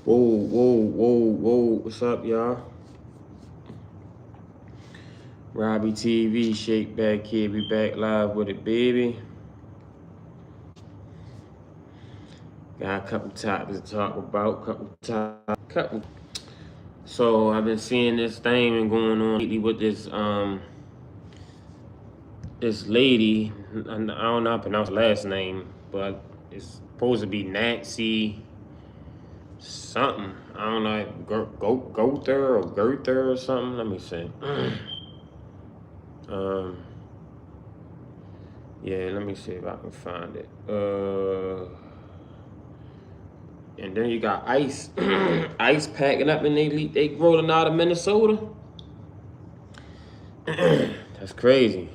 Whoa. What's up, y'all? Robbie TV, Shake Back here. We back live with it, baby. Got a couple topics to talk about. So I've been seeing this thing going on lately with this this lady. I don't know how to pronounce her last name, but it's supposed to be Nancy something. I don't know, Guthrie or something. Let me see. Yeah, let me see if I can find it. And then you got Ice, Ice packing up and they rolling out of Minnesota. That's crazy.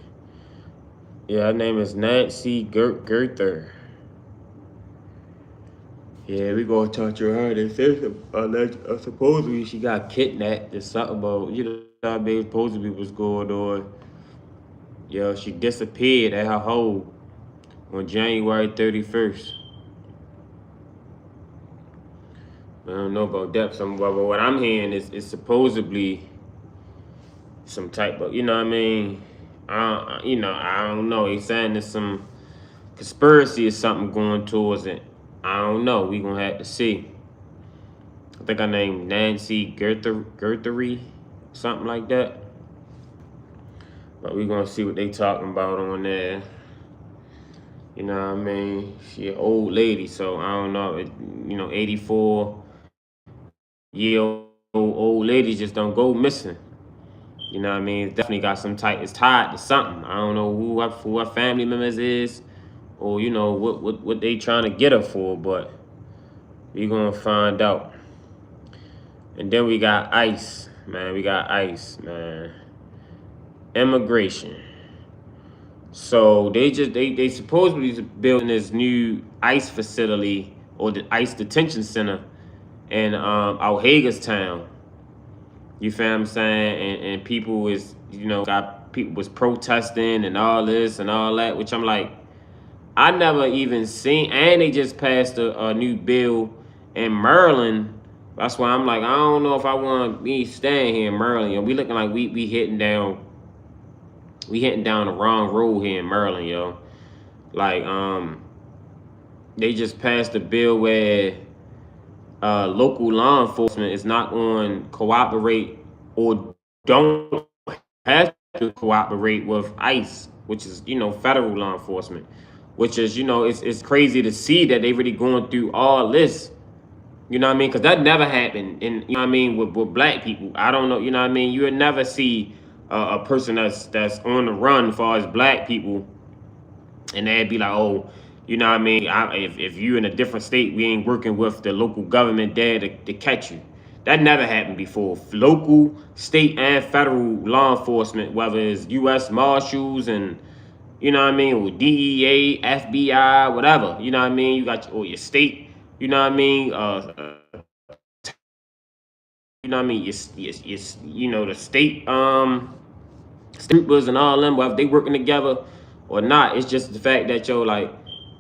Yeah, her name is Nancy Guthrie. Yeah, we gonna talk to her. They said supposedly she got kidnapped. There's something about, what I mean, supposedly what's going on. Yo, she disappeared at her home on January 31st. I don't know about that, but what I'm hearing is supposedly some type of, you know what I mean? I don't know. He's saying there's some conspiracy or something going towards it. I don't know. We gonna have to see. I think her name Nancy Guthrie, something like that. But we gonna see what they talking about on there. You know what I mean? She an old lady, so I don't know. 84-year-old ladies just don't go missing. You know what I mean? It's definitely got some type. It's tied to something. I don't know who her family members is, or what they trying to get her for. But we gonna find out. And then we got ICE, man. Immigration. So they supposedly building this new ICE facility or the ICE detention center in out Hagerstown. You feel what I'm saying? And people got people was protesting and all this and all that, which I'm like, I never even seen. And they just passed a new bill in Maryland. That's why I'm like, I don't know if I want to be staying here in Maryland. We looking like we hitting down the wrong road here in Maryland, yo. Like, they just passed a bill where local law enforcement is not going to cooperate or don't have to cooperate with ICE, which is, federal law enforcement, which is, it's crazy to see that they really going through all this. You know what I mean? Because that never happened, and you know what I mean, with black people. I don't know. You know what I mean? You would never see a person that's on the run as far as black people, and they'd be like, oh, you know what I mean? If you in a different state, we ain't working with the local government there to catch you. That never happened before. Local, state, and federal law enforcement, whether it's U.S. Marshals and, you know what I mean, or DEA, FBI, whatever. You know what I mean? You got your state, you know what I mean? You know what I mean? The state troopers and all them, whether they working together or not. It's just the fact that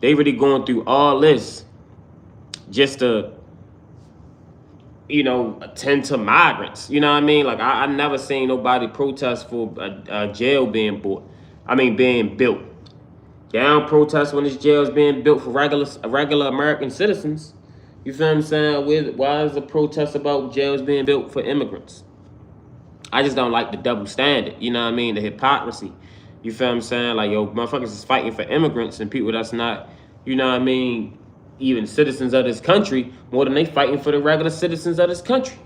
they really going through all this just to attend to migrants. You know what I mean? Like I never seen nobody protest for a jail being built. They don't protest when this jail is being built for regular American citizens. You feel what I'm saying? Why is the protest about jails being built for immigrants? I just don't like the double standard. You know what I mean? The hypocrisy. You feel what I'm saying? Like, yo, motherfuckers is fighting for immigrants and people that's not, you know what I mean, even citizens of this country, more than they fighting for the regular citizens of this country.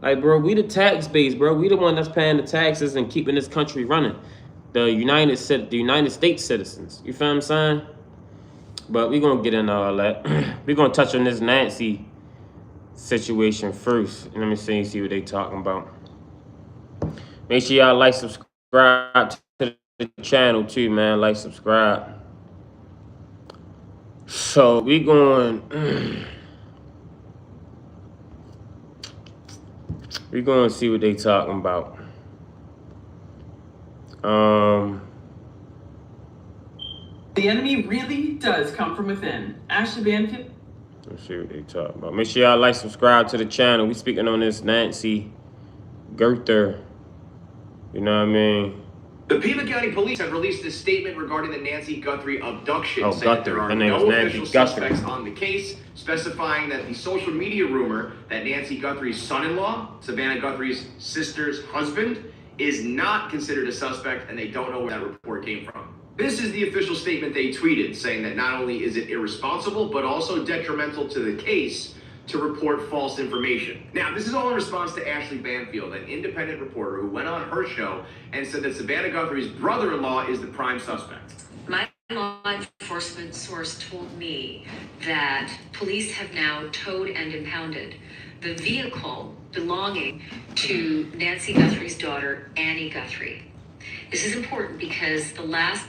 Like, bro, we the tax base, bro. We the one that's paying the taxes and keeping this country running. The United States citizens. You feel what I'm saying? But we're gonna get into all that. We're gonna touch on this Nancy situation first. Let me see what they talking about. Make sure y'all like, subscribe to the channel too, man. Like, subscribe. So we going to see what they talking about. The enemy really does come from within. Ashley Banfield. see what they talk about. Make sure y'all like, subscribe to the channel. We speaking on this Nancy Guthrie. You know what I mean? The Pima County Police have released a statement regarding the Nancy Guthrie abduction, Oh, saying that there Guthrie. are Her name is no Nancy official Guthrie. suspects on the case, specifying that the social media rumor that Nancy Guthrie's son-in-law, Savannah Guthrie's sister's husband, is not considered a suspect, and they don't know where that report came from. This is the official statement they tweeted, saying that not only is it irresponsible, but also detrimental to the case to report false information. Now, this is all in response to Ashley Banfield, an independent reporter who went on her show and said that Savannah Guthrie's brother-in-law is the prime suspect. My law enforcement source told me that police have now towed and impounded the vehicle belonging to Nancy Guthrie's daughter, Annie Guthrie. This is important because the last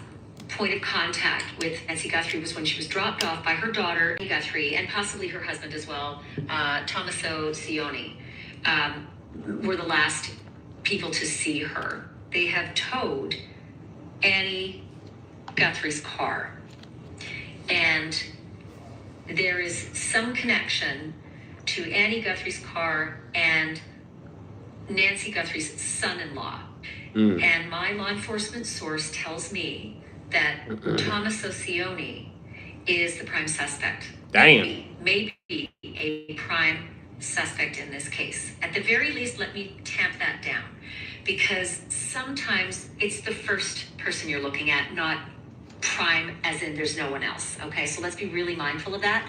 point of contact with Nancy Guthrie was when she was dropped off by her daughter, Annie Guthrie, and possibly her husband as well, Tommaso Cioni, were the last people to see her. They have towed Annie Guthrie's car. And there is some connection to Annie Guthrie's car and Nancy Guthrie's son-in-law. And my law enforcement source tells me that Tommaso Cioni is the prime suspect. Damn. Maybe a prime suspect in this case. At the very least, let me tamp that down, because sometimes it's the first person you're looking at, not prime as in there's no one else. Okay, so let's be really mindful of that.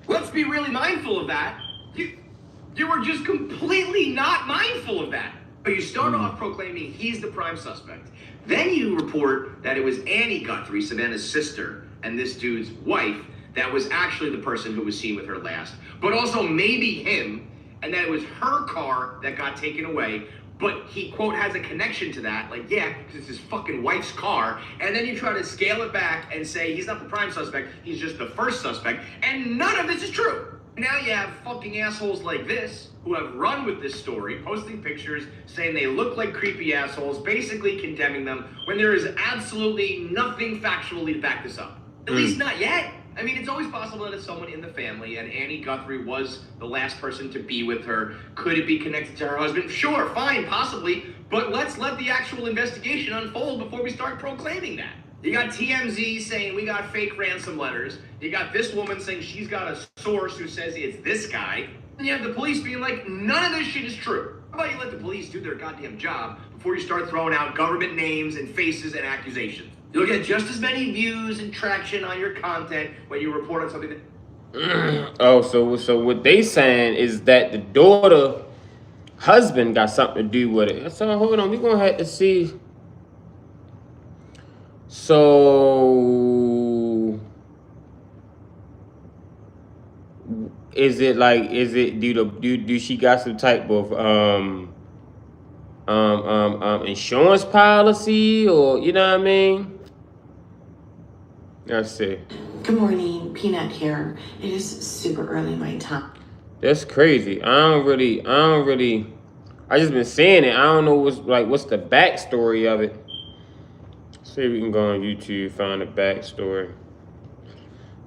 Let's be really mindful of that. You were just completely not mindful of that. But you start off proclaiming he's the prime suspect. Then you report that it was Annie Guthrie, Savannah's sister, and this dude's wife that was actually the person who was seen with her last. But also maybe him, and that it was her car that got taken away. But he, quote, has a connection to that. Like, yeah, because it's his fucking wife's car. And then you try to scale it back and say he's not the prime suspect, he's just the first suspect. And none of this is true. Now you have fucking assholes like this who have run with this story, posting pictures, saying they look like creepy assholes, basically condemning them when there is absolutely nothing factually to back this up. At least not yet. I mean, it's always possible that it's someone in the family, and Annie Guthrie was the last person to be with her. Could it be connected to her husband? Sure, fine, possibly, but let's let the actual investigation unfold before we start proclaiming that. You got TMZ saying we got fake ransom letters. You got this woman saying she's got a source who says it's this guy. And you have the police being like, none of this shit is true. How about you let the police do their goddamn job before you start throwing out government names and faces and accusations? You'll get just as many views and traction on your content when you report on something that... Oh, so what they saying is that the daughter husband got something to do with it. So hold on, we're gonna have to see. So do she got some type of insurance policy, or you know what I mean? Let's see. Good morning, Peanut here. It is super early my time. That's crazy. I just been saying it. I don't know what's the backstory of it. See if we can go on YouTube, find the backstory.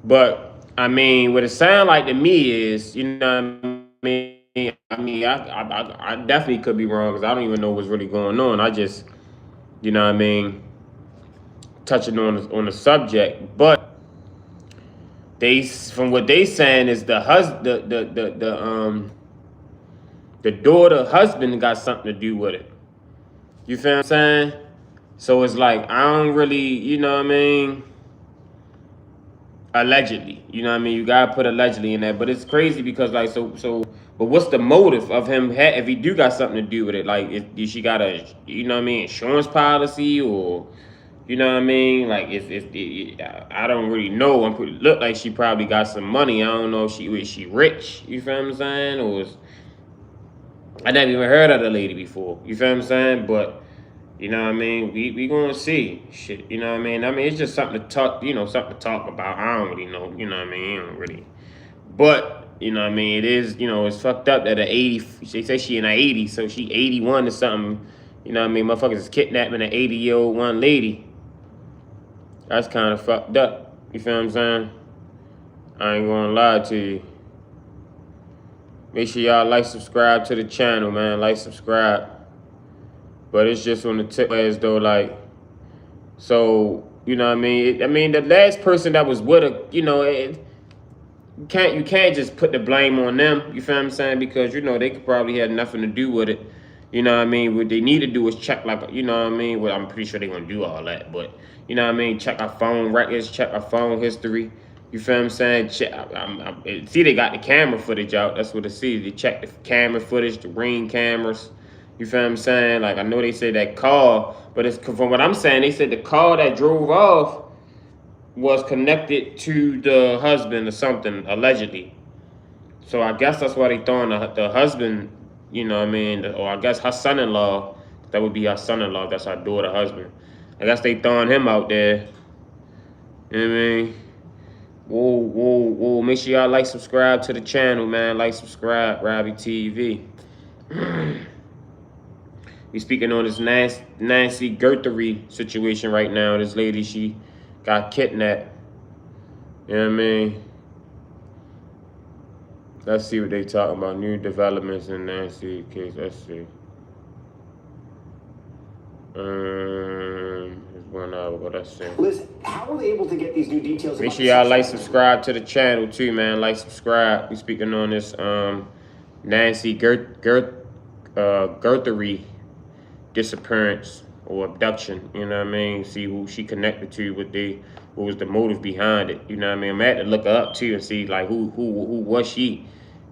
But I mean, what it sounds like to me is, you know what I mean? I definitely could be wrong because I don't even know what's really going on. I just, you know what I mean, touching on the subject. But from what they saying is the daughter husband got something to do with it. You feel what I'm saying? So it's like, I don't really, you know what I mean? Allegedly, you know what I mean? You gotta put allegedly in there, but it's crazy because like, but what's the motive of him if he do got something to do with it? Like, is she got a, you know what I mean, insurance policy, or, you know what I mean? Like, I don't really know. Look like she probably got some money. I don't know if she rich, you feel what I'm saying? Or I never even heard of the lady before, you feel what I'm saying? But, you know what I mean? We gonna see shit. You know what I mean? I mean, it's just something to talk. You know, something to talk about. I don't really know. You know what I mean? I don't really. But you know what I mean? It is. You know, it's fucked up that at 80. They say she in her 80s, so she 81 or something. You know what I mean? Motherfuckers is kidnapping an 80-year-old one lady. That's kind of fucked up. You feel what I'm saying? I ain't gonna lie to you. Make sure y'all like, subscribe to the channel, man. Like, subscribe. But it's just on the tip as though, like, so, you know what I mean? I mean, the last person that was with her, you know, you can't just put the blame on them. You feel what I'm saying? Because, you know, they could probably have nothing to do with it. You know what I mean? What they need to do is check, like, you know what I mean? Well, I'm pretty sure they're going to do all that. But, you know what I mean? Check our phone records, check our phone history. You feel what I'm saying? See, they got the camera footage out. That's what it sees. They check the camera footage, the Ring cameras. You feel what I'm saying? Like, I know they say that car, but it's from what I'm saying, they said the car that drove off was connected to the husband or something, allegedly. So I guess that's why they throwing the husband, you know what I mean? Or I guess her son-in-law, that would be her son-in-law, that's her daughter husband. I guess they throwing him out there. You know what I mean? Whoa. Make sure y'all like, subscribe to the channel, man. Like, subscribe, Robbie TV. We speaking on this Nancy Guthrie situation right now. This lady, she got kidnapped. You know what I mean? Let's see what they talking about. New developments in Nancy case. Let's see. It's 1 hour ago. Let's see. Liz, how were they able to get these new details? Make sure y'all like, subscribe to the channel too, man. Like, subscribe. We speaking on this Nancy Guthrie disappearance or abduction. You know what I mean? See who she connected to, what was the motive behind it. You know what I mean? I'm at to look her up too and see like who was she.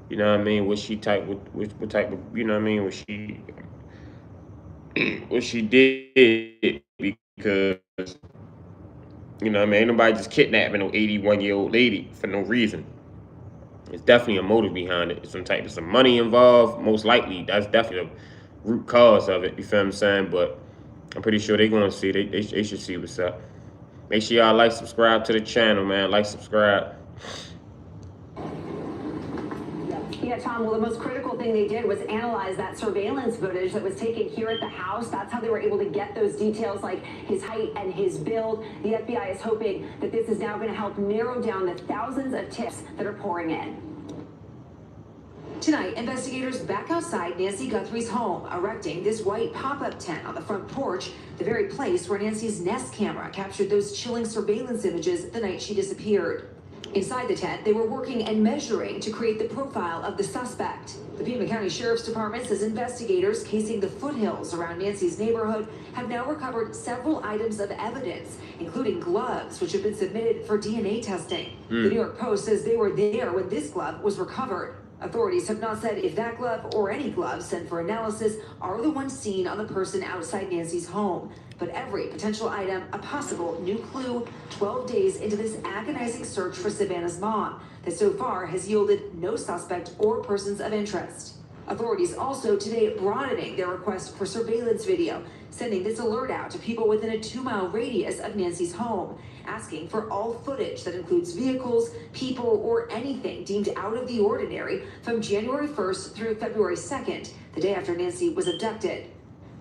You know what I mean? Was she type what type of, you know what I mean? Was she what she did, because you know what I mean? Ain't nobody just kidnapping no 81-year-old lady for no reason. It's definitely a motive behind it. Some money involved, most likely. That's definitely the root cause of it. You feel what I'm saying? But I'm pretty sure they're gonna see. They should see what's up. Make sure y'all like, subscribe to the channel, man. Like, subscribe. Yeah, Tom, well, the most critical thing they did was analyze that surveillance footage that was taken here at the house. That's how they were able to get those details, like his height and his build. The FBI is hoping that this is now going to help narrow down the thousands of tips that are pouring in. Tonight, investigators back outside Nancy Guthrie's home, erecting this white pop-up tent on the front porch, the very place where Nancy's Nest camera captured those chilling surveillance images the night she disappeared. Inside the tent, they were working and measuring to create the profile of the suspect. The Pima County Sheriff's Department says investigators casing the foothills around Nancy's neighborhood have now recovered several items of evidence, including gloves, which have been submitted for DNA testing. The New York Post says they were there when this glove was recovered. Authorities have not said if that glove or any gloves sent for analysis are the ones seen on the person outside Nancy's home. But every potential item, a possible new clue 12 days into this agonizing search for Savannah's mom that so far has yielded no suspect or persons of interest. Authorities also today broadening their request for surveillance video, sending this alert out to people within a 2-mile radius of Nancy's home, asking for all footage that includes vehicles, people, or anything deemed out of the ordinary from January 1st through February 2nd, the day after Nancy was abducted.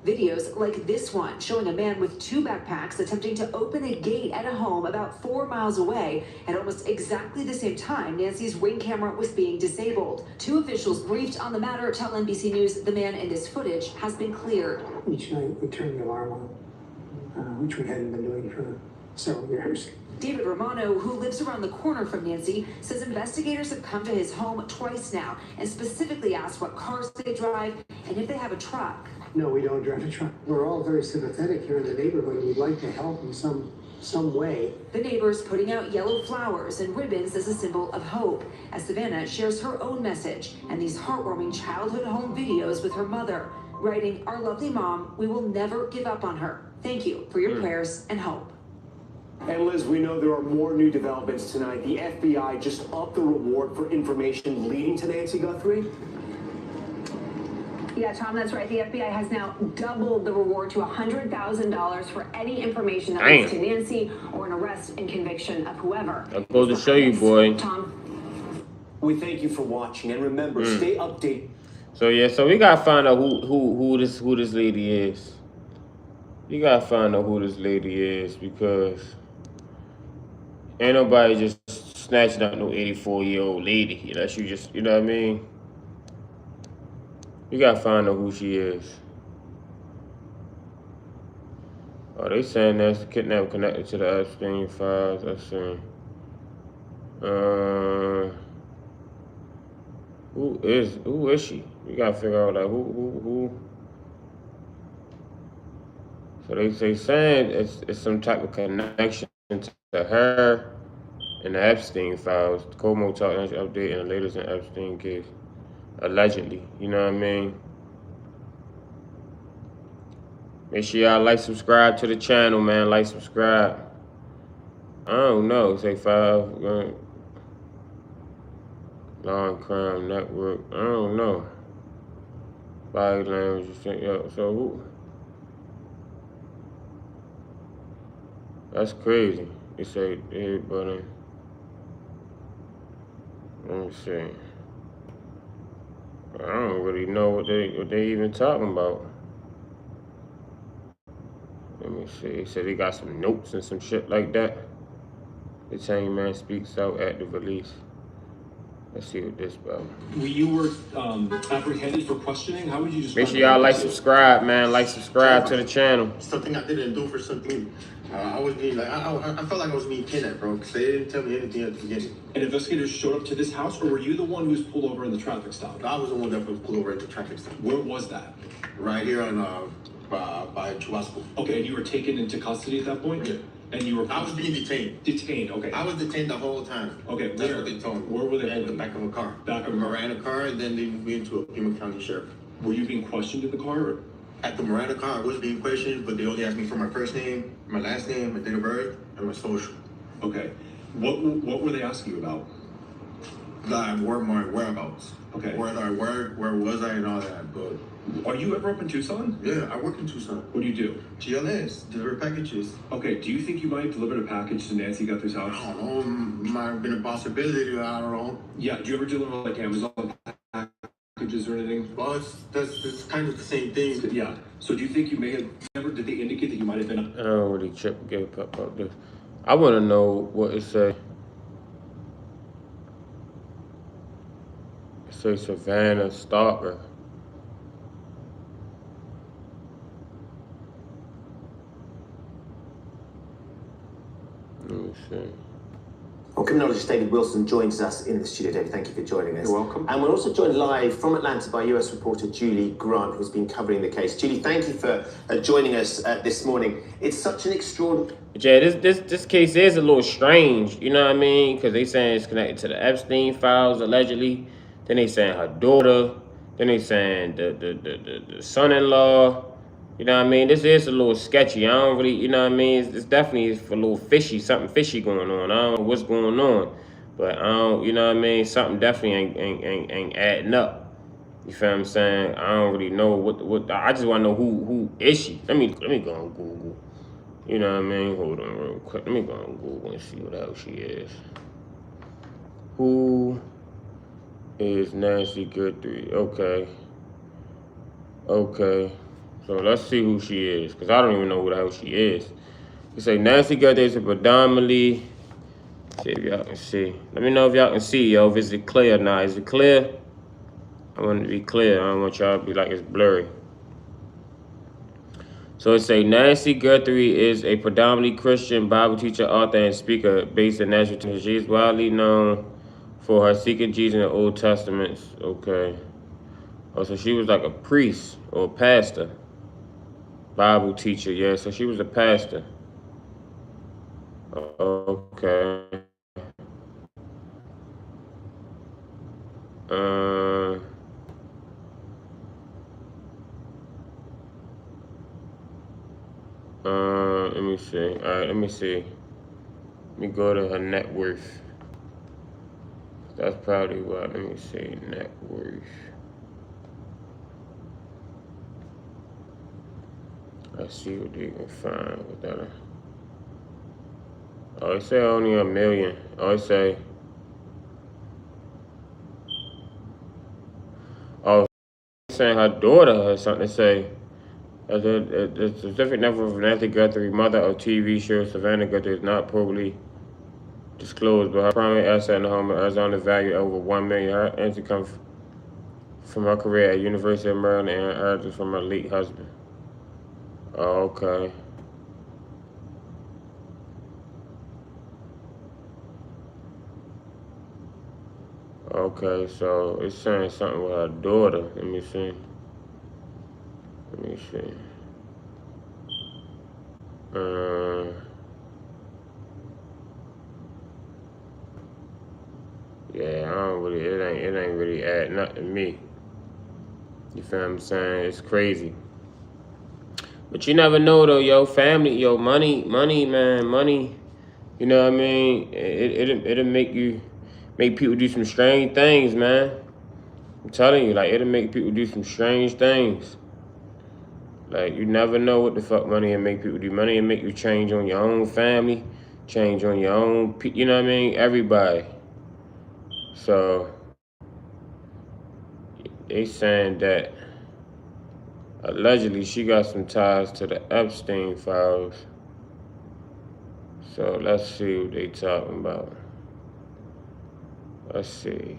Videos like this one showing a man with 2 backpacks attempting to open a gate at a home about 4 miles away at almost exactly the same time Nancy's Ring camera was being disabled. 2 officials briefed on the matter tell NBC News the man in this footage has been cleared. Each night we turn the alarm on, which we hadn't been doing for several years. David Romano, who lives around the corner from Nancy, says investigators have come to his home twice now and specifically asked what cars they drive and if they have a truck. No, we don't drive a truck. We're all very sympathetic here in the neighborhood. We'd like to help in some way. The neighbors putting out yellow flowers and ribbons as a symbol of hope, as Savannah shares her own message and these heartwarming childhood home videos with her mother, writing, "Our lovely mom, we will never give up on her. Thank you for your prayers and hope." And Liz, we know there are more new developments tonight. The FBI just upped the reward for information leading to Nancy Guthrie. Yeah, Tom, that's right. The FBI has now doubled the reward to $100,000 for any information that leads to Nancy or an arrest and conviction of whoever. That goes to show you, boy. Tom. We thank you for watching, and remember, stay updated. So yeah, so we gotta find out who this lady is. You gotta find out who this lady is, because ain't nobody just snatching up no 84-year-old lady unless you just, you know what I mean? You gotta find out who she is. Oh, they saying that's kidnapped connected to the Epstein files. Let's see. Who is she? You gotta figure out like who. So they say saying it's some type of connection to her and the Epstein files. Como talk update and the latest in Epstein case. Allegedly. You know what I mean? Make sure y'all like, subscribe to the channel, man. Like, subscribe. I don't know. Say 5. Law and Crime Network. I don't know. Body language. So who? That's crazy. They say everybody. Let me see. I don't really know what they even talking about. Let me see. They said they got some notes and some shit like that. The chain man speaks out at the release. Let's see what this about. When you were apprehended for questioning, how would you describe? Make sure y'all like, subscribe, man. Like, subscribe to the channel. Something I didn't do for something. I was being like, I felt like I was being kidnapped, bro, because they didn't tell me anything at the beginning. And investigators showed up to this house, or were you the one who was pulled over in the traffic stop? I was the one that was pulled over at the traffic stop. Where was that? Right here on by Chubasco. Okay, and you were taken into custody at that point? Yeah. And you were... I was being detained. Detained, okay. I was detained the whole time. Okay, That's what they told me. Where were they? In the back of a car. Back of a car. Miranda car, and then they moved me into a Pima County sheriff. Were you being questioned in the car? Or? At the Miranda car, I was being questioned, but they only asked me for my first name, my last name, my date of birth, and my social. Okay. What were they asking you about? My whereabouts. Okay. Where I work, where was I, and all that. But are you ever up in Tucson? yeah, I work in Tucson. What do you do? GLS, deliver packages. Okay, do you think you might have delivered a package to Nancy Guthrie's house? I don't know, might have been a possibility, I don't know. Yeah, do you ever deliver like Amazon packages or anything? Well, that's kind of the same thing. Yeah, so do you think you may have, did they indicate that you might have been... I don't really give a fuck about this. I want to know what it say. It say Savannah Stalker. Let me see. Well, criminologist David Wilson joins us in the studio. David, thank you for joining us. You're welcome. And we're also joined live from Atlanta by US reporter Julie Grant, who's been covering the case. Julie, thank you for joining us this morning. It's such an extraordinary... Yeah, this case is a little strange, you know what I mean? Because they saying it's connected to the Epstein files, allegedly. Then they saying her daughter. Then they saying the son-in-law. You know what I mean? This is a little sketchy. I don't really, you know what I mean? It's definitely a little fishy, something fishy going on. I don't know what's going on. But I don't, you know what I mean? Something definitely ain't adding up. You feel what I'm saying? I don't really know what I just want to know who is she? Let me go on Google. You know what I mean? Hold on real quick. Let me go on Google and see what else she is. Who is Nancy Guthrie? Okay. So let's see who she is, because I don't even know who the hell she is. You say Nancy Guthrie is a predominantly... See if y'all can see. Let me know if y'all can see, yo. If it's clear or not. Is it clear? I want it to be clear. I don't want y'all to be like it's blurry. So it say Nancy Guthrie is a predominantly Christian Bible teacher, author, and speaker based in Nashville, Tennessee. She is widely known for her seeking Jesus in the Old Testament. Okay. Oh, so she was like a priest or a pastor. Bible teacher, yeah. So she was a pastor. Okay. Let me see. All right, let me see. Let me go to her net worth. That's probably what. Let me see. Net worth. Let's see what they can find with that. Oh, it say only $1 million. Oh, it say. Oh, it's saying her daughter has something to say. The specific number of Nancy Guthrie, mother of TV show Savannah Guthrie, is not probably disclosed, but her primary asset in the home in Arizona is valued over $1 million. Her entity comes from her career at University of Maryland and inheritance from her late husband. Oh, okay. Okay, so it's saying something with her daughter. Let me see. Let me see. Yeah, I don't really. It ain't really adding up to me. You feel what I'm saying? It's crazy. But you never know though, yo. Family, yo, money, man, money. You know what I mean? It'll make people do some strange things, man. I'm telling you, like it'll make people do some strange things. Like you never know what the fuck money will make people do. Money will make you change on your own family, change on your own, you know what I mean? Everybody. So they saying that allegedly she got some ties to the Epstein files. So let's see what they talking about. Let's see.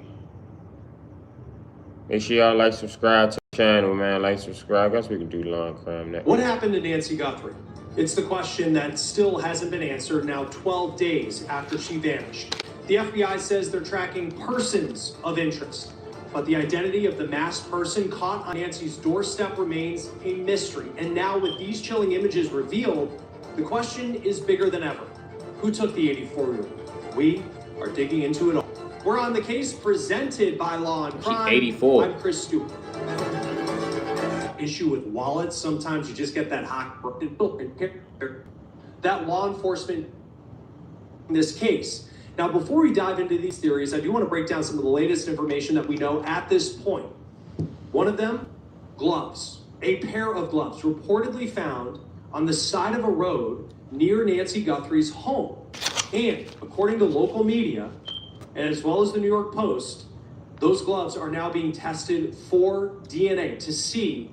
Make sure y'all like, subscribe to the channel, man. Like, subscribe. I guess we can do Law and Crime next. What happened to Nancy Guthrie? It's the question that still hasn't been answered now 12 days after she vanished. The FBI says they're tracking persons of interest, but the identity of the masked person caught on Nancy's doorstep remains a mystery. And now with these chilling images revealed, the question is bigger than ever. Who took the 84-year-old? We are digging into it all. We're on the case presented by Law and Crime. 84. I'm Chris Stewart. Issue with wallets. Sometimes you just get that hot that law enforcement in this case. Now, before we dive into these theories, I do want to break down some of the latest information that we know at this point. One of them, gloves. A pair of gloves reportedly found on the side of a road near Nancy Guthrie's home. And according to local media, as well as the New York Post, those gloves are now being tested for DNA to see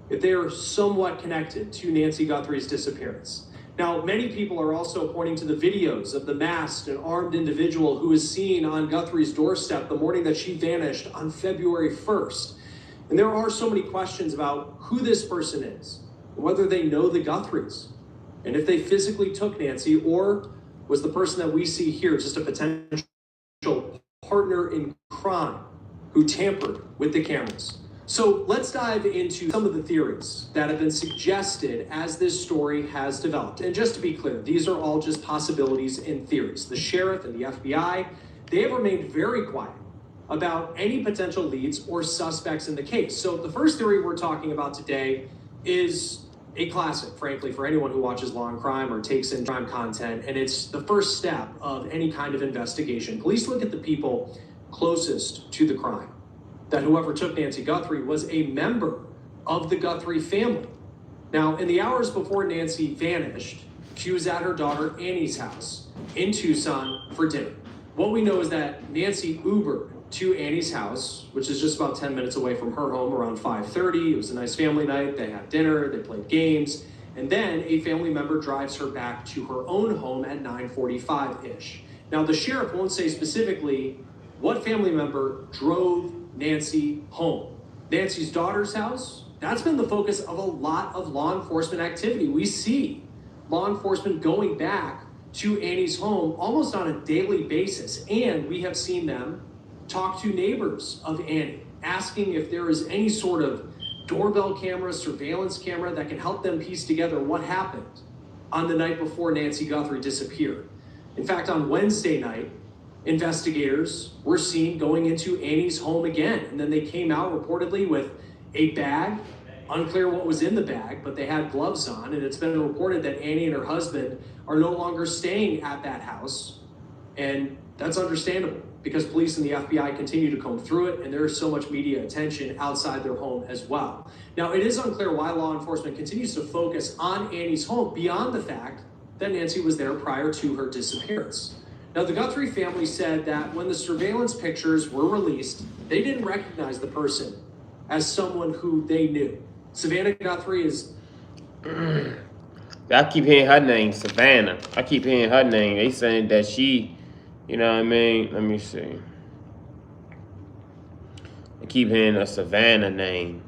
if they are somewhat connected to Nancy Guthrie's disappearance. Now, many people are also pointing to the videos of the masked and armed individual who was seen on Guthrie's doorstep the morning that she vanished on February 1st. And there are so many questions about who this person is, whether they know the Guthries, and if they physically took Nancy, or was the person that we see here just a potential partner in crime who tampered with the cameras. So let's dive into some of the theories that have been suggested as this story has developed. And just to be clear, these are all just possibilities and theories. The sheriff and the FBI, they have remained very quiet about any potential leads or suspects in the case. So the first theory we're talking about today is a classic, frankly, for anyone who watches Law and Crime or takes in crime content, and it's the first step of any kind of investigation. Police look at the people closest to the crime, that whoever took Nancy Guthrie was a member of the Guthrie family. Now, in the hours before Nancy vanished, she was at her daughter Annie's house in Tucson for dinner. What we know is that Nancy Ubered to Annie's house, which is just about 10 minutes away from her home, around 5:30. It was a nice family night. They had dinner, they played games, and then a family member drives her back to her own home at 9:45-ish. Now, the sheriff won't say specifically what family member drove Nancy home. Nancy's daughter's house, that's been the focus of a lot of law enforcement activity. We see law enforcement going back to Annie's home almost on a daily basis, and we have seen them talk to neighbors of Annie, asking if there is any sort of doorbell camera, surveillance camera that can help them piece together what happened on the night before Nancy Guthrie disappeared. In fact, on Wednesday night, investigators were seen going into Annie's home again, and then they came out reportedly with a bag. Unclear what was in the bag, but they had gloves on, and it's been reported that Annie and her husband are no longer staying at that house, and that's understandable because police and the FBI continue to comb through it, and there is so much media attention outside their home as well. Now, it is unclear why law enforcement continues to focus on Annie's home beyond the fact that Nancy was there prior to her disappearance. Now, the Guthrie family said that when the surveillance pictures were released, they didn't recognize the person as someone who they knew. Savannah Guthrie is... I keep hearing her name, Savannah. I keep hearing her name. They saying that she, you know what I mean? Let me see. I keep keep hearing a Savannah name.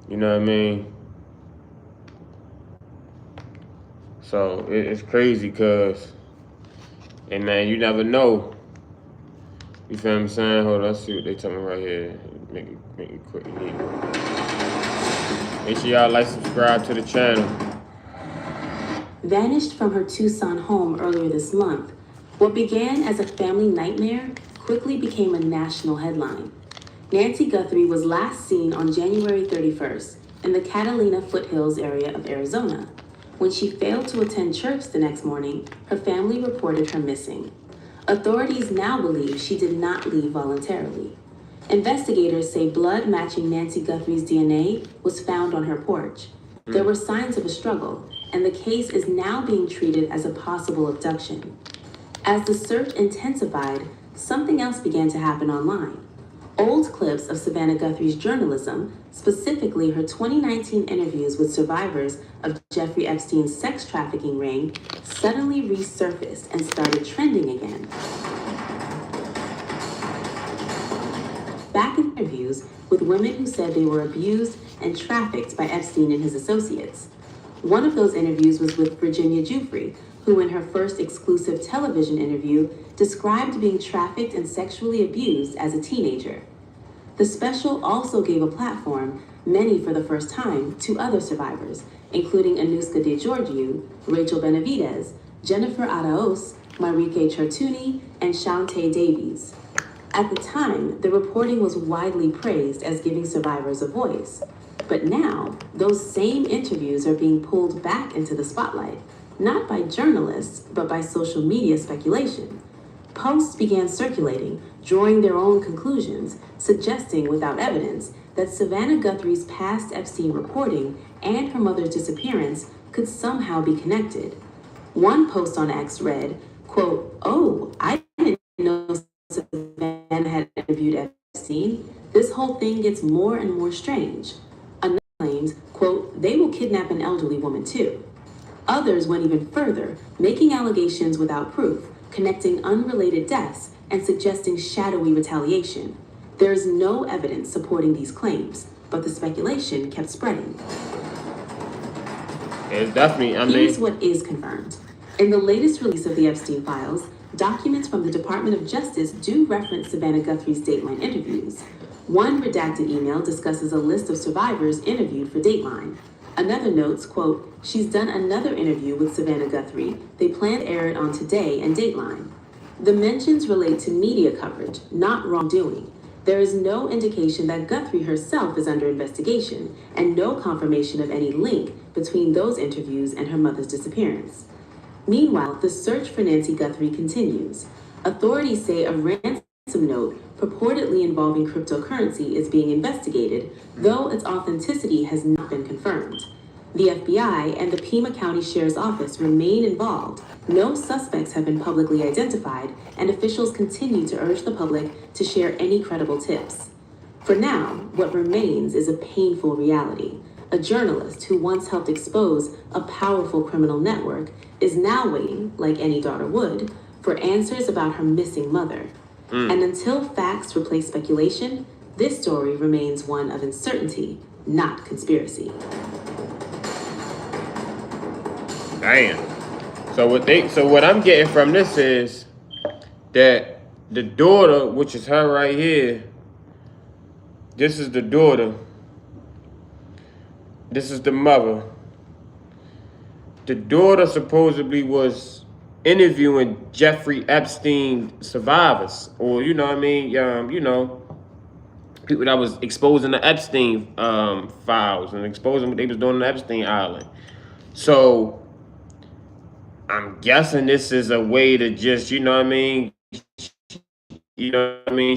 You know what I mean? So it's crazy because, hey man, you never know. You feel what I'm saying? Hold on, let's see what they tell me right here. Make it quick and neat. Make sure y'all like, subscribe to the channel. Vanished from her Tucson home earlier this month, what began as a family nightmare quickly became a national headline. Nancy Guthrie was last seen on January 31st in the Catalina foothills area of Arizona. When she failed to attend church the next morning, her family reported her missing. Authorities now believe she did not leave voluntarily. Investigators say blood matching Nancy Guthrie's DNA was found on her porch. There were signs of a struggle, and the case is now being treated as a possible abduction. As the search intensified, something else began to happen online. Old clips of Savannah Guthrie's journalism, specifically her 2019 interviews with survivors of Jeffrey Epstein's sex trafficking ring, suddenly resurfaced and started trending again. Back in interviews with women who said they were abused and trafficked by Epstein and his associates. One of those interviews was with Virginia Guthrie, who in her first exclusive television interview described being trafficked and sexually abused as a teenager. The special also gave a platform, many for the first time, to other survivors, including Anuska DeGiorgio, Rachel Benavidez, Jennifer Araos, Marieke Chertuni, and Shantae Davies. At the time, the reporting was widely praised as giving survivors a voice. But now, those same interviews are being pulled back into the spotlight, not by journalists, but by social media speculation. Posts began circulating, drawing their own conclusions, suggesting without evidence that Savannah Guthrie's past Epstein reporting and her mother's disappearance could somehow be connected. One post on X read, quote, "Oh, I didn't know Savannah had interviewed Epstein. This whole thing gets more and more strange." Another claims, quote, "They will kidnap an elderly woman too." Others went even further, making allegations without proof, connecting unrelated deaths, and suggesting shadowy retaliation. There is no evidence supporting these claims, but the speculation kept spreading. It's definitely, Here's what is confirmed. In the latest release of the Epstein files, documents from the Department of Justice do reference Savannah Guthrie's Dateline interviews. One redacted email discusses a list of survivors interviewed for Dateline. Another notes, quote, "She's done another interview with Savannah Guthrie. They plan to air it on Today and Dateline." The mentions relate to media coverage, not wrongdoing. There is no indication that Guthrie herself is under investigation, and no confirmation of any link between those interviews and her mother's disappearance. Meanwhile, the search for Nancy Guthrie continues. Authorities say a ransom note purportedly involving cryptocurrency is being investigated, though its authenticity has not been confirmed. The FBI and the Pima County Sheriff's Office remain involved. No suspects have been publicly identified, and officials continue to urge the public to share any credible tips. For now, what remains is a painful reality. A journalist who once helped expose a powerful criminal network is now waiting, like any daughter would, for answers about her missing mother. And until facts replace speculation, this story remains one of uncertainty, not conspiracy. Damn. So what I'm getting from this is that the daughter, which is her right here, this is the daughter. This is the mother. The daughter supposedly was interviewing Jeffrey Epstein survivors, or you know what I mean, people that was exposing the Epstein files and exposing what they was doing on the Epstein Island. So I'm guessing this is a way to just,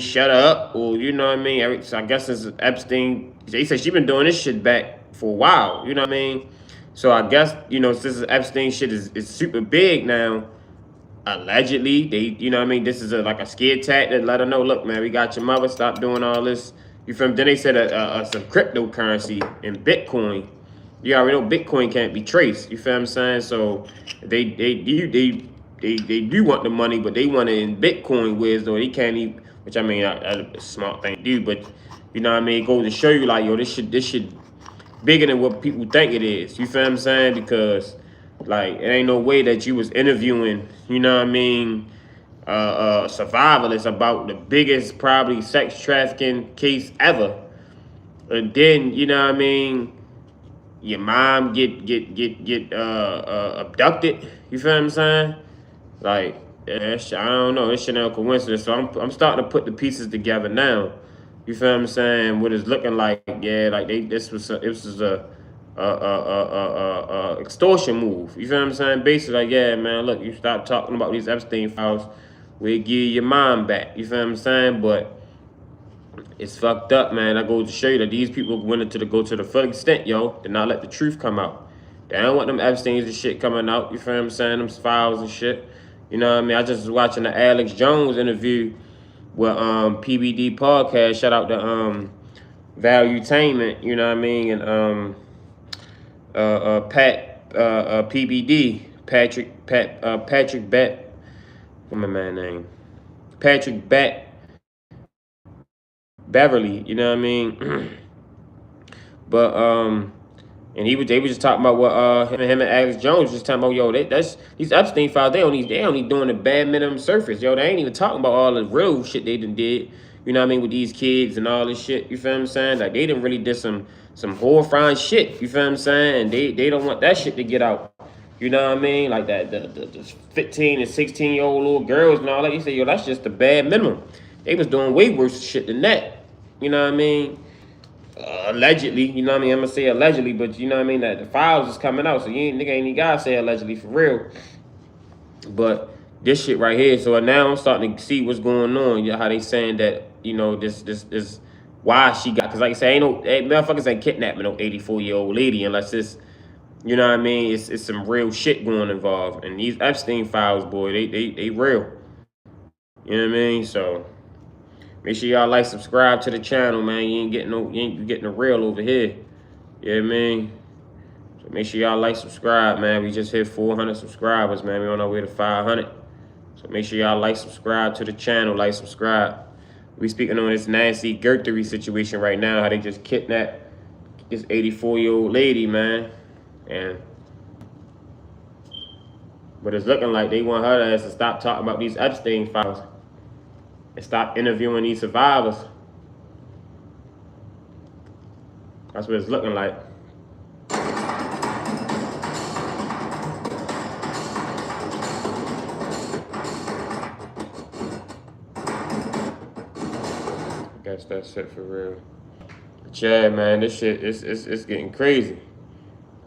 shut up, or So I guess it's Epstein. They said she been doing this shit back for a while, you know what I mean? So I guess, since this Epstein shit is super big now, allegedly, this is like a scare tactic to let her know, look, man, we got your mother, stop doing all this. You feel me? Then they said some cryptocurrency and Bitcoin. You already know Bitcoin can't be traced. You feel what I'm saying? So they do want the money, but they want it in Bitcoin, whereas though they can't even, which I mean, that's a smart thing to do. But you know what I mean, it goes to show you like, yo, this shit bigger than what people think it is. You feel what I'm saying? Because like, it ain't no way that you was interviewing, you know what I mean, survivalists about the biggest probably sex trafficking case ever, and then you know what I mean, your mom get abducted. You feel what I'm saying? Like, I don't know. It's shit ain't a coincidence. So I'm starting to put the pieces together now. You feel what I'm saying? What it's looking like? Yeah, like this was a extortion move. You feel what I'm saying? Basically, like, yeah, man, look, you stop talking about these Epstein files, we'll give you your mom back. You feel what I'm saying? But it's fucked up, man. I go to show you that these people went to go to the full extent, yo, to not let the truth come out. They don't want them Epsteins and shit coming out. You feel what I'm saying? Them files and shit. You know what I mean? I just was watching the Alex Jones interview with PBD podcast. Shout out to Valuetainment. You know what I mean? And PBD Patrick Bet. What's my man name? Patrick Beverly. You know what I mean? But and they was just talking about what him and Alex Jones just talking about, yo, that's these Epstein files, they only doing the bare minimum surface, yo. They ain't even talking about all the real shit they done did, you know what I mean, with these kids and all this shit, you feel what I'm saying? Like, they done really did some horrifying shit, you feel what I'm saying? And they don't want that shit to get out. You know what I mean? Like that the 15 and 16-year-old little girls and all that. You say, yo, that's just the bare minimum. They was doing way worse shit than that. You know what I mean? Allegedly, you know what I mean? I'm gonna say allegedly, but you know what I mean, that the files is coming out, so nigga ain't even gotta say allegedly for real. But this shit right here, so now I'm starting to see what's going on. You know, how they saying that, you know, this why she got, because like I say, ain't no motherfuckers ain't kidnapping no 84-year-old lady unless it's, you know what I mean, it's some real shit going involved. And these Epstein files, boy, they real. You know what I mean? So make sure y'all like, subscribe to the channel, man. You ain't getting the real over here. You know what I mean? So make sure y'all like, subscribe, man. We just hit 400 subscribers, man. We on our way to 500. So make sure y'all like, subscribe to the channel, like, subscribe. We speaking on this Nancy Guthrie situation right now, how they just kidnapped this 84-year-old lady, man. And but it's looking like they want her ass to stop talking about these Epstein files and stop interviewing these survivors. That's what it's looking like. I guess that's it for real. But yeah, man, this shit it's getting crazy.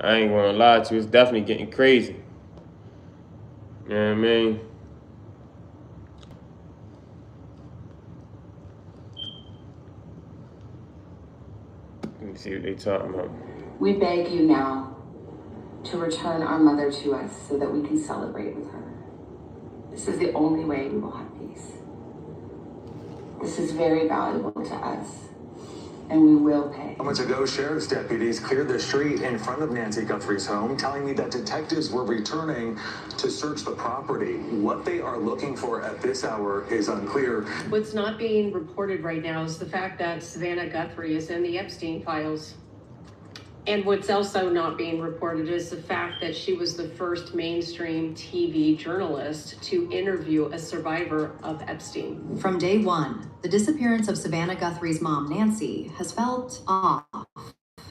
I ain't gonna lie to you, it's definitely getting crazy. You know what I mean? Let me see what they talking about. We beg you now to return our mother to us so that we can celebrate with her. This is the only way we will have peace. This is very valuable to us, and we will pay. Moments ago, sheriff's deputies cleared the street in front of Nancy Guthrie's home, telling me that detectives were returning to search the property. What they are looking for at this hour is unclear. What's not being reported right now is the fact that Savannah Guthrie is in the Epstein files. And what's also not being reported is the fact that she was the first mainstream TV journalist to interview a survivor of Epstein. From day one, the disappearance of Savannah Guthrie's mom, Nancy, has felt off.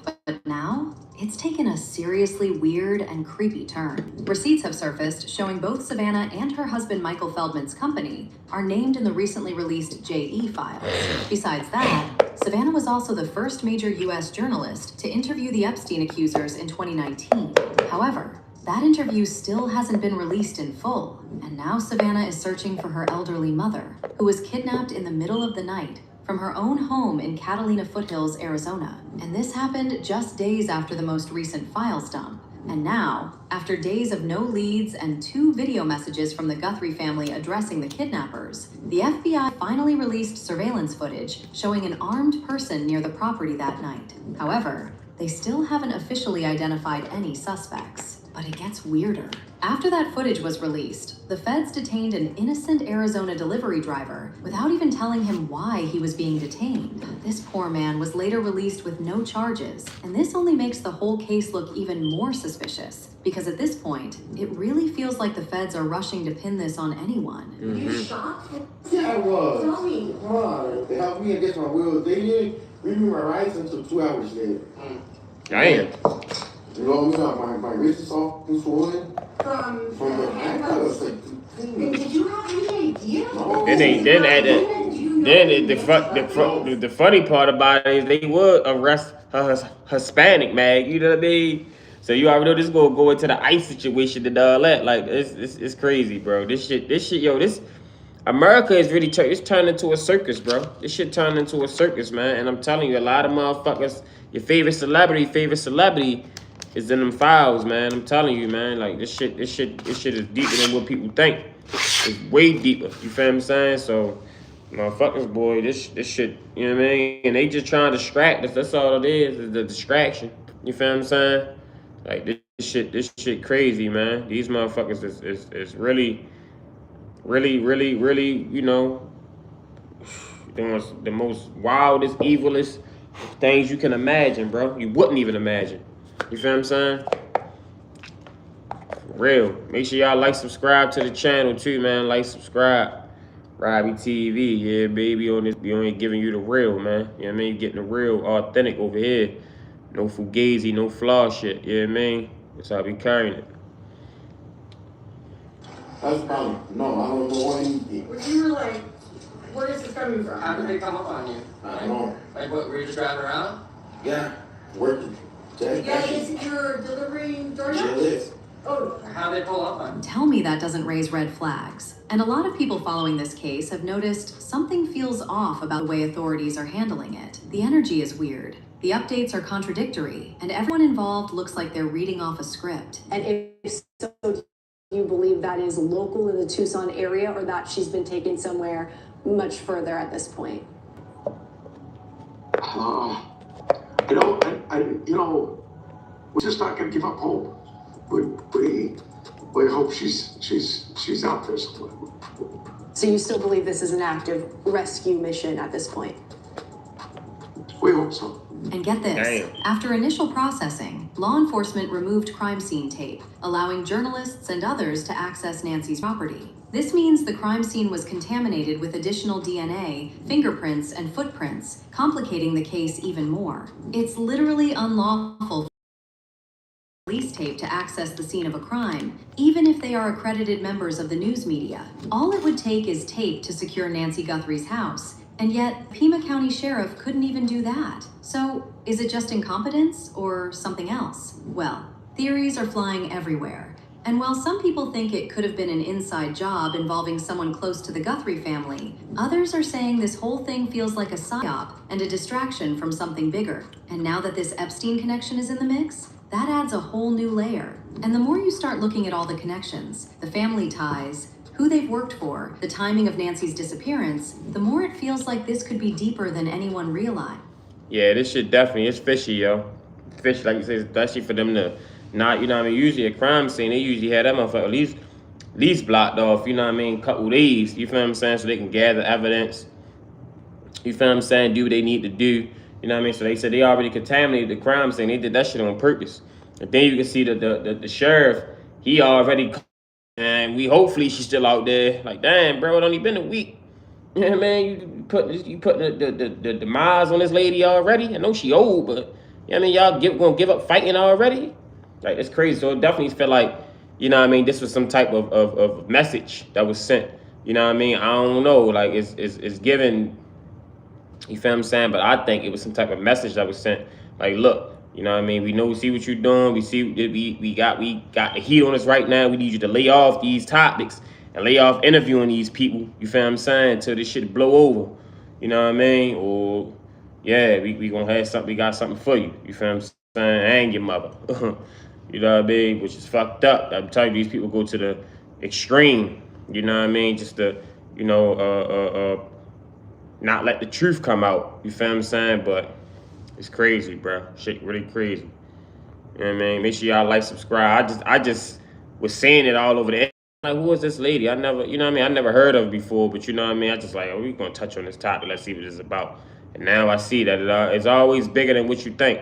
But now, it's taken a seriously weird and creepy turn. Receipts have surfaced showing both Savannah and her husband Michael Feldman's company are named in the recently released JE files. Besides that, Savannah was also the first major U.S. journalist to interview the Epstein accusers in 2019. However, that interview still hasn't been released in full, and now Savannah is searching for her elderly mother, who was kidnapped in the middle of the night from her own home in Catalina Foothills, Arizona. And this happened just days after the most recent files dump. And now, after days of no leads and 2 video messages from the Guthrie family addressing the kidnappers, the FBI finally released surveillance footage showing an armed person near the property that night. However, they still haven't officially identified any suspects. But it gets weirder. After that footage was released, the feds detained an innocent Arizona delivery driver without even telling him why he was being detained. This poor man was later released with no charges, and this only makes the whole case look even more suspicious, because at this point, it really feels like the feds are rushing to pin this on anyone. You shocked? Yeah, I was. Tell me. They helped me against my will. They didn't read me my rights until 2 hours later. Damn. You know what I mean? My wrist is all swollen. From the handcuffs. Did you have any idea? No. Then the funny part about it is they would arrest a Hispanic, man. You know what I mean? So you already know this gonna go into the ICE situation and all that. Like it's crazy, bro. This shit, yo, this America is really it's turned into a circus, bro. This shit turned into a circus, man. And I'm telling you, a lot of motherfuckers, your favorite celebrity is in them files, man. I'm telling you, man. Like this shit is deeper than what people think. It's way deeper. You feel what I'm saying? So, motherfuckers, boy, this shit, you know what I mean? And they just trying to distract us. That's all it is the distraction. You feel what I'm saying? Like this shit crazy, man. These motherfuckers is really, you know, the most wildest, evilest things you can imagine, bro. You wouldn't even imagine. You feel what I'm saying? For real. Make sure y'all like, subscribe to the channel too, man. Like, subscribe. Robbie TV, yeah, baby. On this, we only giving you the real, man. You know what I mean? Getting the real, authentic over here. No fugazi, no flaw shit. You know what I mean? That's how we carrying it. That's probably, no, I don't know anything. But you were like, where is this coming from? How did they come up on you? I don't know. Like what, were you just driving around? Yeah, working. You guys insecure delivering DoorDash? Sure is. Oh. How'd they pull up on you? Tell me that doesn't raise red flags. And a lot of people following this case have noticed something feels off about the way authorities are handling it. The energy is weird. The updates are contradictory, and everyone involved looks like they're reading off a script. And if so, do you believe that is local in the Tucson area, or that she's been taken somewhere much further at this point? We're just not going to give up hope. We hope she's out there somewhere. So you still believe this is an active rescue mission at this point? We hope so. And get this, Damn. After initial processing, law enforcement removed crime scene tape, allowing journalists and others to access Nancy's property. This means the crime scene was contaminated with additional DNA, fingerprints, and footprints, complicating the case even more. It's literally unlawful for police tape to access the scene of a crime, even if they are accredited members of the news media. All it would take is tape to secure Nancy Guthrie's house, and yet Pima County Sheriff couldn't even do that. So, is it just incompetence or something else? Well, theories are flying everywhere. And while some people think it could have been an inside job involving someone close to the Guthrie family, others are saying this whole thing feels like a psyop and a distraction from something bigger. And now that this Epstein connection is in the mix, that adds a whole new layer. And the more you start looking at all the connections, the family ties, who they've worked for, the timing of Nancy's disappearance, the more it feels like this could be deeper than anyone realized. Yeah, this shit definitely is fishy, yo. Fishy, like you said, especially for them to not, you know what I mean? Usually a crime scene, they usually have that motherfucker at least blocked off, you know what I mean? Couple days, you feel what I'm saying? So they can gather evidence. You feel what I'm saying? Do what they need to do. You know what I mean? So they said they already contaminated the crime scene. They did that shit on purpose. And then you can see the sheriff, he already, and hopefully she's still out there. Like, damn, bro, it only been a week. You know what I mean? You put the miles on this lady already. I know she old, but you know what I mean? Y'all gonna give up fighting already? Like, it's crazy. So it definitely felt like, you know what I mean, this was some type of message that was sent. You know what I mean? I don't know. Like, it's given, you feel what I'm saying? But I think it was some type of message that was sent. Like, look, you know what I mean? We see what you're doing. We see we got the heat on us right now. We need you to lay off these topics and lay off interviewing these people. You feel what I'm saying? Until this shit blow over. You know what I mean? Or yeah, we gonna have something. We got something for you. You feel what I'm saying? And your mother. You know what I mean? Which is fucked up. I'm telling you, these people go to the extreme. You know what I mean? Just to, you know, not let the truth come out. You feel what I'm saying? But it's crazy, bro. Shit really crazy. You know what I mean? Make sure y'all like, subscribe. I just was saying it all over the internet. Like, who is this lady? I never, you know what I mean? I never heard of her before, but you know what I mean? I just like, oh, we gonna touch on this topic. Let's see what it's about. And now I see that it's always bigger than what you think.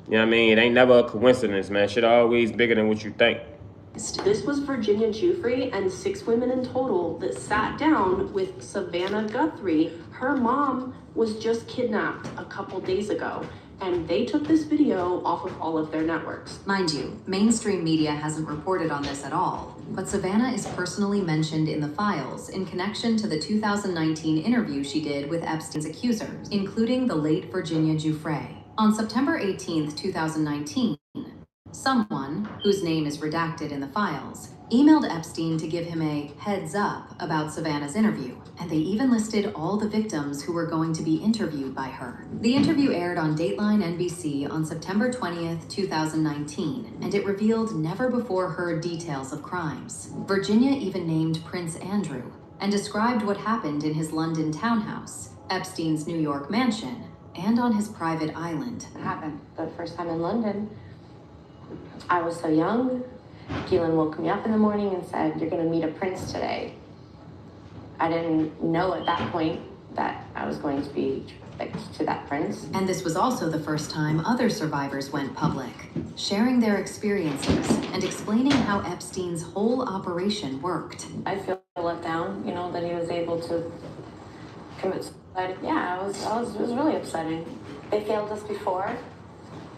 You know what I mean? It ain't never a coincidence, man. Shit always bigger than what you think. This was Virginia Giuffre and 6 women in total that sat down with Savannah Guthrie. Her mom was just kidnapped a couple days ago, and they took this video off of all of their networks. Mind you, mainstream media hasn't reported on this at all, but Savannah is personally mentioned in the files in connection to the 2019 interview she did with Epstein's accusers, including the late Virginia Giuffre. On September 18th, 2019, someone, whose name is redacted in the files, emailed Epstein to give him a heads up about Savannah's interview, and they even listed all the victims who were going to be interviewed by her. The interview aired on Dateline NBC on September 20th, 2019, and it revealed never-before-heard details of crimes. Virginia even named Prince Andrew and described what happened in his London townhouse, Epstein's New York mansion, and on his private island. It happened the first time in London. I was so young. Keelan woke me up in the morning and said, "You're going to meet a prince today." I didn't know at that point that I was going to be trafficked to that prince. And this was also the first time other survivors went public, sharing their experiences and explaining how Epstein's whole operation worked. I feel let down, you know, that he was able to commit suicide. Yeah, it was really upsetting. They failed us before.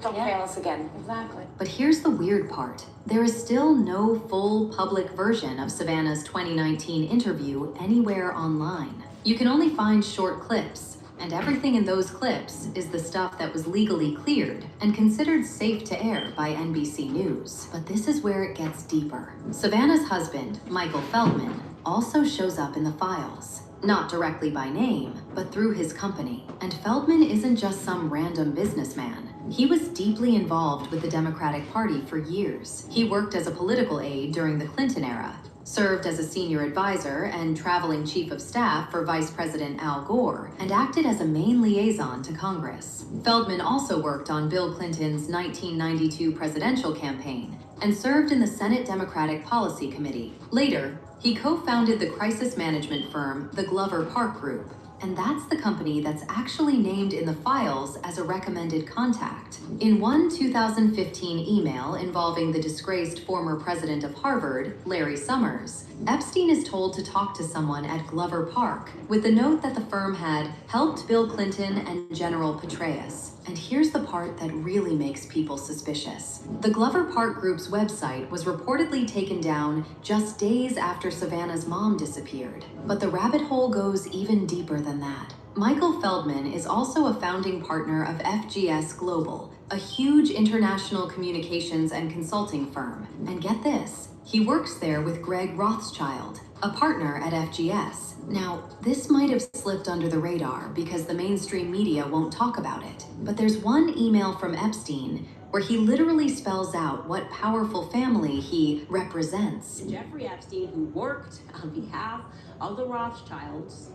Don't fail us again. Exactly. But here's the weird part. There is still no full public version of Savannah's 2019 interview anywhere online. You can only find short clips, and everything in those clips is the stuff that was legally cleared and considered safe to air by NBC News. But this is where it gets deeper. Savannah's husband, Michael Feldman, also shows up in the files. Not directly by name, but through his company. And Feldman isn't just some random businessman. He was deeply involved with the Democratic Party for years. He worked as a political aide during the Clinton era, served as a senior advisor and traveling chief of staff for Vice President Al Gore, and acted as a main liaison to Congress. Feldman also worked on Bill Clinton's 1992 presidential campaign and served in the Senate Democratic Policy Committee. Later, he co-founded the crisis management firm, the Glover Park Group, and that's the company that's actually named in the files as a recommended contact. In one 2015 email involving the disgraced former president of Harvard, Larry Summers, Epstein is told to talk to someone at Glover Park with the note that the firm had helped Bill Clinton and General Petraeus. And here's the part that really makes people suspicious. The Glover Park Group's website was reportedly taken down just days after Savannah's mom disappeared. But the rabbit hole goes even deeper than that. Michael Feldman is also a founding partner of FGS Global, a huge international communications and consulting firm. And get this, he works there with Greg Rothschild, a partner at FGS. Now, this might have slipped under the radar because the mainstream media won't talk about it. But there's one email from Epstein where he literally spells out what powerful family he represents. Jeffrey Epstein, who worked on behalf of the Rothschilds,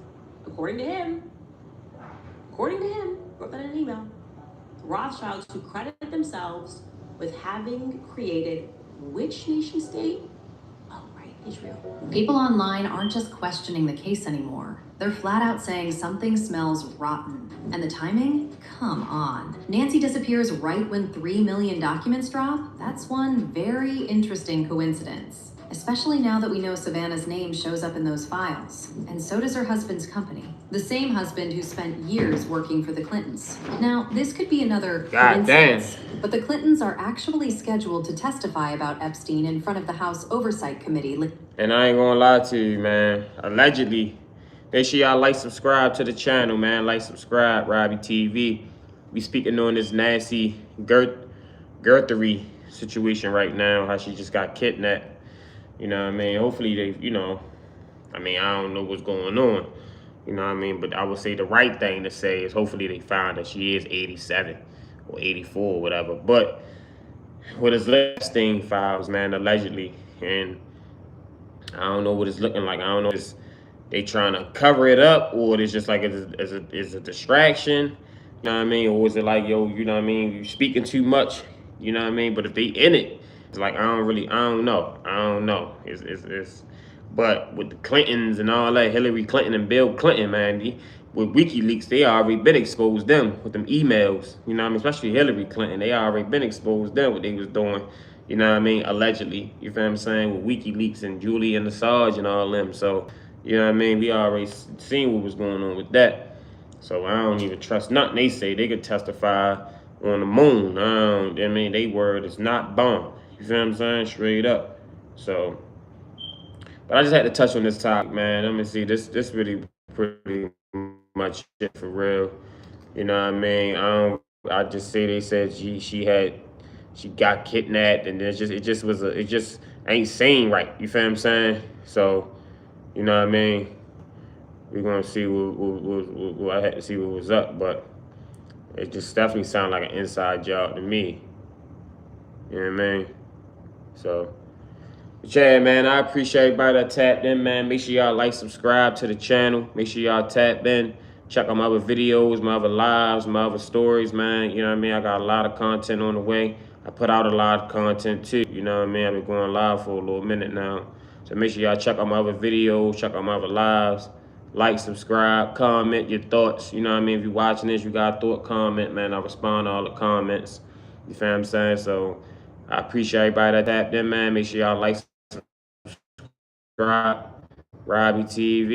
according to him, wrote that in an email, the Rothschilds who credit themselves with having created which nation state? Oh, right, Israel. People online aren't just questioning the case anymore. They're flat out saying something smells rotten. And the timing? Come on. Nancy disappears right when 3 million documents drop? That's one very interesting coincidence. Especially now that we know Savannah's name shows up in those files. And so does her husband's company. The same husband who spent years working for the Clintons. Now, this could be another coincidence, but the Clintons are actually scheduled to testify about Epstein in front of the House Oversight Committee. And I ain't gonna lie to you, man. Allegedly, make sure y'all like, subscribe to the channel, man. Like, subscribe, Robbie TV. We speaking on this Nancy Guthrie situation right now, how she just got kidnapped. You know what I mean? Hopefully they, you know, I mean, I don't know what's going on. You know what I mean? But I would say the right thing to say is hopefully they found that she is 87 or 84 or whatever. But with his last thing files, man, allegedly. And I don't know what it's looking like. I don't know if they trying to cover it up or it's just like it's a distraction. You know what I mean? Or is it like, yo, you know what I mean? You're speaking too much. You know what I mean? But if they in it, it's like I don't know. It's but with the Clintons and all that, Hillary Clinton and Bill Clinton, man, with WikiLeaks, they already been exposed them with them emails. You know what I mean? Especially Hillary Clinton, they already been exposed them what they was doing. You know what I mean? Allegedly, you feel what I'm saying? With WikiLeaks and Julian Assange and all them. So, you know what I mean? We already seen what was going on with that. So I don't even trust nothing they say. They could testify on the moon. I mean, they word is not bond. You feel what I'm saying? Straight up. So, but I just had to touch on this topic, man. Let me see. This really pretty much it for real. You know what I mean? I just say they said she got kidnapped, and it just ain't sane right. You feel what I'm saying? So, you know what I mean? We're gonna see what I had to see what was up, but it just definitely sounded like an inside job to me. You know what I mean? So, but yeah, man, I appreciate everybody that tapped in, man. Make sure y'all like, subscribe to the channel. Make sure y'all tap in. Check out my other videos, my other lives, my other stories, man. You know what I mean? I got a lot of content on the way. I put out a lot of content too. You know what I mean? I've been going live for a little minute now. So make sure y'all check out my other videos, check out my other lives. Like, subscribe, comment your thoughts. You know what I mean? If you're watching this, you got a thought, comment, man. I respond to all the comments. You feel what I'm saying? So I appreciate everybody that tapped in, man. Make sure y'all like, subscribe, Robbie TV.